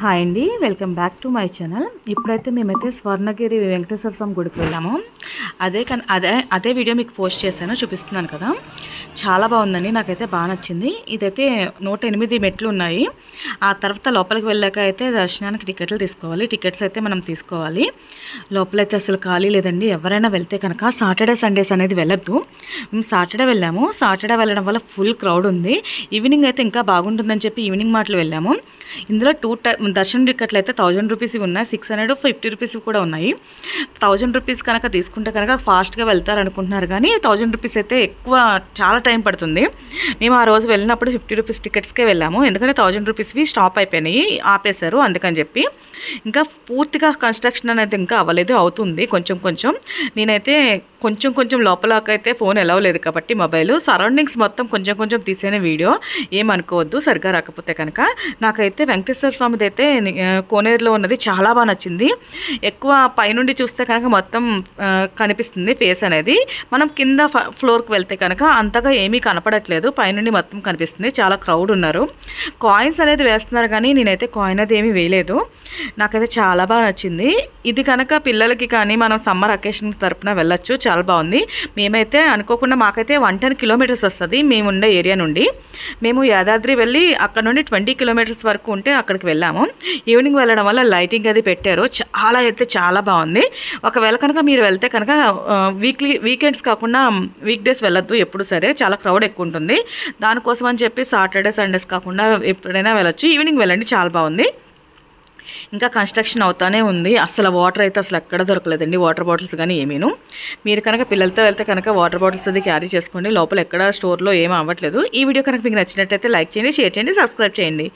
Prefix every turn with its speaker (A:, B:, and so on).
A: Hi అండి, welcome back to my channel. ఇప్పుడైతే మేమైతే స్వర్ణగిరి వెంకటేశ్వర స్వామి గుడికి వెళ్ళాము. అదే వీడియో మీకు పోస్ట్ చేశాను, చూపిస్తున్నాను కదా. చాలా బాగుందండి, నాకైతే బాగా నచ్చింది. ఇదైతే 108 మెట్లు ఉన్నాయి. ఆ తర్వాత లోపలికి వెళ్ళాక అయితే దర్శనానికి టికెట్లు తీసుకోవాలి. టికెట్స్ అయితే మనం తీసుకోవాలి. లోపలైతే అసలు ఖాళీ లేదండి. ఎవరైనా వెళ్తే కనుక సాటర్డే సండేస్ అనేది వెళ్ళొద్దు. మేము సాటర్డే వెళ్ళాము. సాటర్డే వెళ్ళడం వల్ల ఫుల్ క్రౌడ్ ఉంది. ఈవినింగ్ అయితే ఇంకా బాగుంటుందని చెప్పి ఈవినింగ్ మాటలు వెళ్ళాము. ఇందులో దర్శనం టికెట్లు అయితే 1000 రూపీస్ ఉన్నాయి, 650 రూపీస్ కూడా ఉన్నాయి. 1000 రూపీస్ కనుక తీసుకుంటే కనుక ఫాస్ట్గా వెళ్తారు అనుకుంటున్నారు, కానీ 1000 రూపీస్ అయితే ఎక్కువ, చాలా టైం పడుతుంది. మేము ఆ రోజు వెళ్ళినప్పుడు 50 రూపీస్ టికెట్స్కే వెళ్ళాము. ఎందుకంటే 1000 రూపీస్వి స్టాప్ అయిపోయినాయి, ఆపేశారు. అందుకని చెప్పి ఇంకా పూర్తిగా కన్స్ట్రక్షన్ అనేది ఇంకా అవ్వలేదు, అవుతుంది కొంచెం కొంచెం. నేనైతే కొంచెం లోపలకైతే ఫోన్ ఎలవలేదు కాబట్టి మొబైల్ సరౌండింగ్స్ మొత్తం కొంచెం తీసిన వీడియో, ఏమనుకోవద్దు సరిగ్గా రాకపోతే కనుక. నాకైతే వెంకటేశ్వర స్వామిది అయితే కోనేరులో ఉన్నది చాలా బాగా నచ్చింది. ఎక్కువ పైనుండి చూస్తే కనుక మొత్తం కనిపిస్తుంది ఫేస్ అనేది. మనం కింద ఫ్లోర్కి వెళ్తే కనుక అంతగా ఏమీ కనపడట్లేదు, పైనుండి మొత్తం కనిపిస్తుంది. చాలా క్రౌడ్ ఉన్నారు. కాయిన్స్ అనేది వేస్తున్నారు, కానీ నేనైతే కాయిన్ అది ఏమీ వేయలేదు. నాకైతే చాలా బాగా నచ్చింది. ఇది కనుక పిల్లలకి కానీ మనం సమ్మర్ అకేషన్ తరపున వెళ్ళొచ్చు, చాలా బాగుంది. మేమైతే అనుకోకుండా మాకైతే 110 కిలోమీటర్స్ వస్తుంది మేము ఉండే ఏరియా నుండి. మేము యాదాద్రి వెళ్ళి అక్కడ నుండి 20 కిలోమీటర్స్ వరకు ఉంటే అక్కడికి వెళ్ళాము. ఈవినింగ్ వెళ్ళడం వల్ల లైటింగ్ అది పెట్టారు, చాలా బాగుంది. ఒకవేళ కనుక మీరు వెళ్తే కనుక వీకెండ్స్ కాకుండా వీక్ డేస్ వెళ్ళొద్దు ఎప్పుడు సరే, చాలా క్రౌడ్ ఎక్కువ ఉంటుంది. దానికోసం అని చెప్పి సాటర్డే సండేస్ కాకుండా ఎప్పుడైనా వెళ్ళొచ్చు. ఈవినింగ్ వెళ్ళండి, చాలా బాగుంది. ఇంకా కన్స్ట్రక్షన్ అవుతానే ఉంది. అసలు వాటర్ అయితే అసలు ఎక్కడ దొరకలేదండి, వాటర్ బాటిల్స్ కానీ ఏమీను. మీరు కనుక పిల్లలతో వెళ్తే కనుక వాటర్ బాటిల్స్ అది క్యారీ చేసుకోండి. లోపల ఎక్కడ స్టోర్లో ఏమీ అవ్వట్లేదు. ఈ వీడియో కనుక మీకు నచ్చినట్టయితే లైక్ చేయండి, షేర్ చేయండి, సబ్స్క్రైబ్ చేయండి.